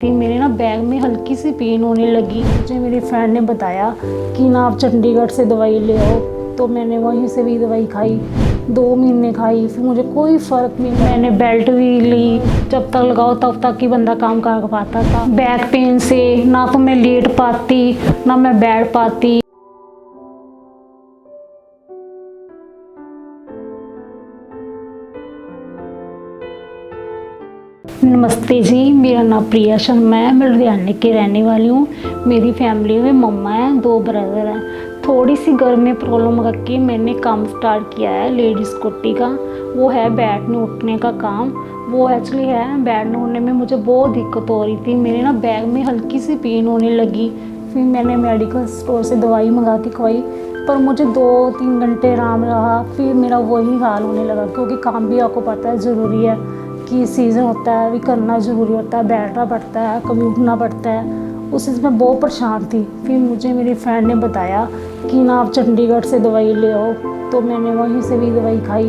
फिर मेरे ना बैग में हल्की सी पेन होने लगी। मुझे मेरी फ्रेंड ने बताया कि ना आप चंडीगढ़ से दवाई ले आओ, तो मैंने वहीं से भी दवाई खाई। 2 महीने खाई, फिर मुझे कोई फ़र्क नहीं। मैंने बेल्ट भी ली, जब तक लगाओ तब तक ही बंदा काम कर पाता था। बैक पेन से ना तो मैं लेट पाती ना मैं बैठ पाती। नमस्ते जी, मेरा नाम प्रिया शर्मा है। मैं लुधियाने की रहने वाली हूँ। मेरी फैमिली में मम्मा है, 2 ब्रदर हैं। थोड़ी सी घर में प्रॉब्लम करके मैंने काम स्टार्ट किया है लेडीज़ कोटी का। वो है बैठने उठने का काम। वो एक्चुअली है बैठने उठने में मुझे बहुत दिक्कत हो रही थी। मेरे ना बैग में हल्की सी पेन होने लगी। फिर मैंने मेडिकल स्टोर से दवाई मंगा के खवाई, पर मुझे 2-3 घंटे आराम रहा। फिर मेरा वही हाल होने लगा, क्योंकि काम भी आपको पता है ज़रूरी है कि सीज़न होता है, भी करना ज़रूरी होता है, बैठना पड़ता है, कभी उठना पड़ता है। उस चीज़ में बहुत परेशान थी। फिर मुझे मेरी फ्रेंड ने बताया कि ना आप चंडीगढ़ से दवाई ले आओ, तो मैंने वहीं से भी दवाई खाई।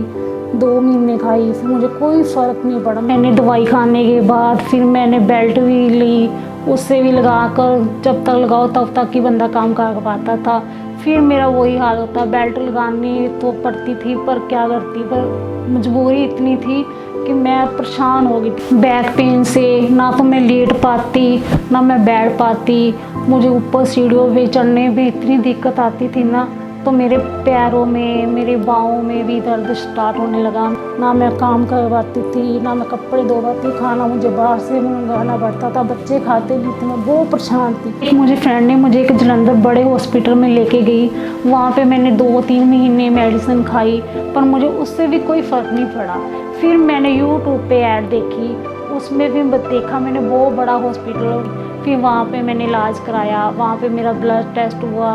2 महीने खाई, फिर मुझे कोई फ़र्क नहीं पड़ा। मैंने दवाई खाने के बाद फिर मैंने बेल्ट भी ली, उससे भी लगा कर जब तक लगाओ तब तक ही बंदा काम कर पाता था। फिर मेरा वही हाल होता, बेल्ट लगानी तो पड़ती थी, पर क्या करती, पर मजबूरी इतनी थी कि मैं परेशान हो गई थी। बैक पेन से ना तो मैं लेट पाती ना मैं बैठ पाती। मुझे ऊपर सीढ़ियों पे चढ़ने में इतनी दिक्कत आती थी ना, तो मेरे पैरों में मेरे बाहों में भी दर्द स्टार्ट होने लगा। ना मैं काम कर पाती थी ना मैं कपड़े धो पाती। खाना मुझे बाहर से मंगाना पड़ता था, बच्चे खाते नहीं थे। मैं बहुत परेशान थी। मुझे फ्रेंड ने मुझे एक जलंधर बड़े हॉस्पिटल में लेके गई। वहाँ पे मैंने 2-3 महीने मेडिसिन खाई, पर मुझे उससे भी कोई फ़र्क नहीं पड़ा। फिर मैंने यूट्यूब पे ऐड देखी, उसमें भी देखा मैंने बहुत बड़ा हॉस्पिटल। फिर वहाँ पे मैंने इलाज कराया। वहाँ पे मेरा ब्लड टेस्ट हुआ,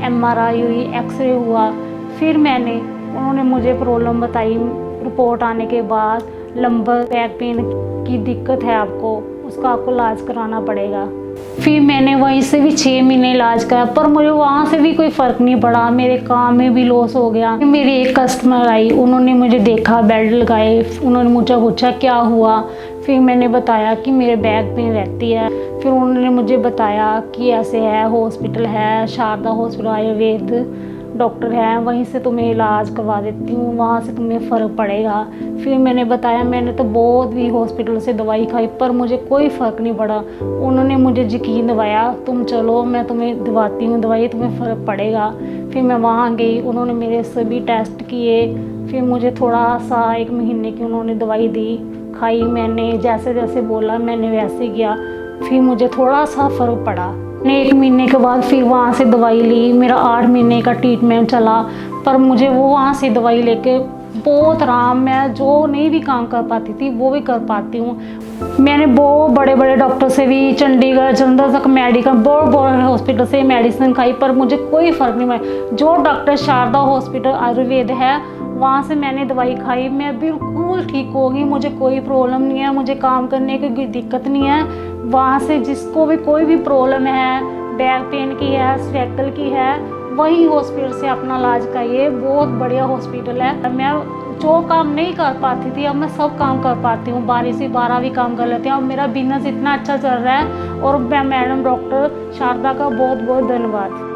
MRI हुई, एक्सरे हुआ। फिर उन्होंने मुझे प्रॉब्लम बताई। रिपोर्ट आने के बाद लंबर बैक पेन की दिक्कत है आपको, उसका आपको इलाज कराना पड़ेगा। फिर मैंने वहीं से भी 6 महीने इलाज करा, पर मुझे वहाँ से भी कोई फ़र्क नहीं पड़ा। मेरे काम में भी लॉस हो गया। फिर मेरी एक कस्टमर आई, उन्होंने मुझे देखा, बेल्ट लगाए, उन्होंने मुझे पूछा क्या हुआ। फिर मैंने बताया कि मेरे बैक पेन रहती है। फिर उन्होंने मुझे बताया कि ऐसे है, हॉस्पिटल है शारदा हॉस्पिटल, आयुर्वेद डॉक्टर है, वहीं से तुम्हें इलाज करवा देती हूँ, वहाँ से तुम्हें फ़र्क पड़ेगा। फिर मैंने बताया मैंने तो बहुत भी हॉस्पिटल से दवाई खाई, पर मुझे कोई फ़र्क नहीं पड़ा। उन्होंने मुझे यकीन दिलाया, तुम चलो मैं तुम्हें दिवाती हूँ दवाई, तुम्हें फ़र्क पड़ेगा। फिर मैं वहाँ गई, उन्होंने मेरे सभी टेस्ट किए। फिर मुझे थोड़ा सा 1 महीने की उन्होंने दवाई दी, खाई। मैंने जैसे जैसे बोला मैंने वैसे किया। फिर मुझे थोड़ा सा फ़र्क पड़ा। मैंने 1 महीने के बाद फिर वहाँ से दवाई ली। मेरा 8 महीने का ट्रीटमेंट चला, पर मुझे वो वहाँ से दवाई लेके बहुत आराम। मैं जो नहीं भी काम कर पाती थी वो भी कर पाती हूँ। मैंने बहुत बड़े बड़े डॉक्टर से भी चंडीगढ़ जलंधर तक मेडिकल बहुत बड़े हॉस्पिटल से मेडिसिन खाई, पर मुझे कोई फ़र्क नहीं पड़ा। जो डॉक्टर शारदा हॉस्पिटल आयुर्वेद है, वहाँ से मैंने दवाई खाई, मैं बिल्कुल ठीक हो गई। मुझे कोई प्रॉब्लम नहीं है, मुझे काम करने की कोई दिक्कत नहीं है। वहाँ से जिसको भी कोई भी प्रॉब्लम है, बैक पेन की है, सर्वाइकल की है, वही हॉस्पिटल से अपना इलाज कराइए। बहुत बढ़िया हॉस्पिटल है। मैं जो काम नहीं कर पाती थी अब मैं सब काम कर पाती हूँ। 12 से 12 भी काम कर लेती हूँ। अब मेरा बिजनेस इतना अच्छा चल रहा है, और मैं मैडम डॉक्टर शारदा का बहुत बहुत धन्यवाद।